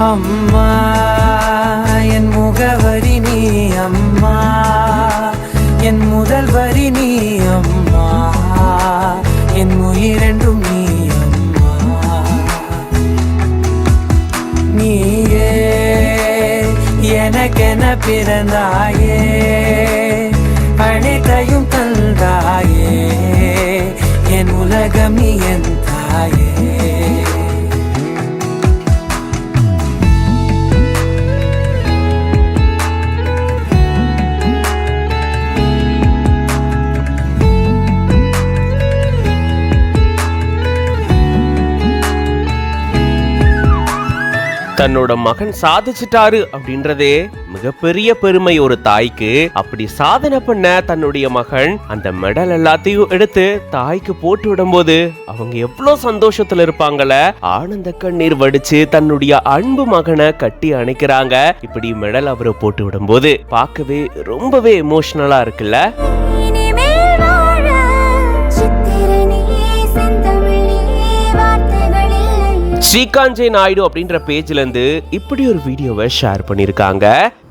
அம்மா என் முகவரி நீ அம்மா, என் முதல் வரி நீ அம்மா, என் உயிரென்றும் நீ அம்மா. நீயே எனக்கென பிறந்தாயே, அனைத்தையும் தந்தாயே, என் உலகம் நீ என் தாயே. தன்னோட மகன் சாதிச்சிட்டாரு அப்படின்றதே மிகப்பெரிய பெருமை ஒரு தாய்க்கு. அப்படி சாதனை பண்ண தன்னுடைய மகன் அந்த மெடல் எல்லாத்தையும் எடுத்து தாய்க்கு போட்டு விடும்போது அவங்க எவ்வளவு சந்தோஷத்துல இருப்பாங்கல்ல. ஆனந்த கண்ணீர் வடிச்சு தன்னுடைய அன்பு மகனை கட்டி அணைக்கிறாங்க. இப்படி மெடல் அவரை போட்டு விடும்போது பார்க்கவே ரொம்பவே எமோஷனலா இருக்குல்ல. ஸ்ரீகாந்த் நாயுடு அப்படின்ற பேஜ்ல இருந்து இப்படி ஒரு வீடியோவை ஷேர் பண்ணிருக்காங்க.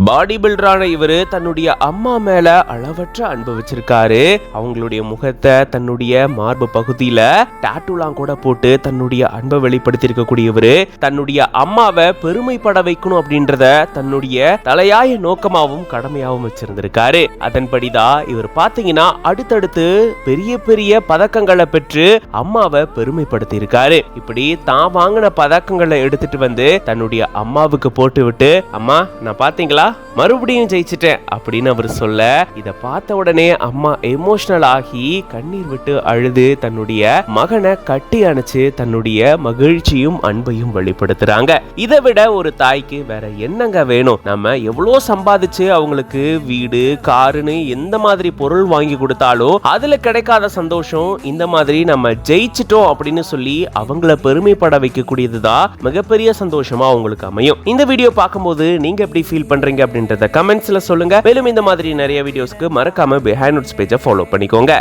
பாடி பில்டரான இவரு தன்னுடைய அம்மா மேல அளவற்ற அன்பு வச்சிருக்காரு. அவங்களுடைய முகத்தை தன்னுடைய மார்பு பகுதியில டாட்டூலாம் கூட போட்டு தன்னுடைய அன்பை வெளிப்படுத்தி இருக்கக்கூடியவரு தன்னுடைய அம்மாவை பெருமைப்பட வைக்கணும் அப்படின்றத தன்னுடைய தலையாய நோக்கமாவும் கடமையாவும் வச்சிருந்திருக்காரு. அதன்படிதான் இவர் பாத்தீங்கன்னா அடுத்தடுத்து பெரிய பெரிய பதக்கங்களை பெற்று அம்மாவை பெருமைப்படுத்தி இருக்காரு. இப்படி தான் வாங்கின பதக்கங்களை எடுத்துட்டு வந்து தன்னுடைய அம்மாவுக்கு போட்டு விட்டு, அம்மா நான் பாத்தீங்களா மறுபடியும் ஜெயிச்சிட்டேன் அப்படின்னு அவர் சொல்ல, இத பார்த்த உடனே அம்மா எமோஷனல் ஆகி கண்ணீர் விட்டு அழுது தன்னுடைய மகனை கட்டி அணைச்சு தன்னுடைய மகிழ்ச்சியும் அன்பையும் வெளிப்படுத்துறாங்க. இதை விட ஒரு தாய்க்கு வேற என்னங்க வேணும்? நம்ம எவ்வளவு சம்பாதிச்சு அவங்களுக்கு வீடு காருன்னு எந்த மாதிரி பொருள் வாங்கி கொடுத்தாலும் அதுல கிடைக்காத சந்தோஷம் இந்த மாதிரி நம்ம ஜெயிச்சிட்டோம் அப்படின்னு சொல்லி அவங்கள பெருமைப்பட வைக்கக்கூடியதுதான் மிகப்பெரிய சந்தோஷமா உங்களுக்கு அமையும். இந்த வீடியோ பார்க்கும்போது நீங்க எப்படி ஃபீல் பண்றீங்க அப்படின்றத கமெண்ட்ஸ்ல சொல்லுங்க. மேலும் இந்த மாதிரி நிறைய வீடியோஸ்க்கு மறக்காம பிஹைண்ட் நோட்ஸ் பேஜை ஃபாலோ பண்ணிக்கோங்க.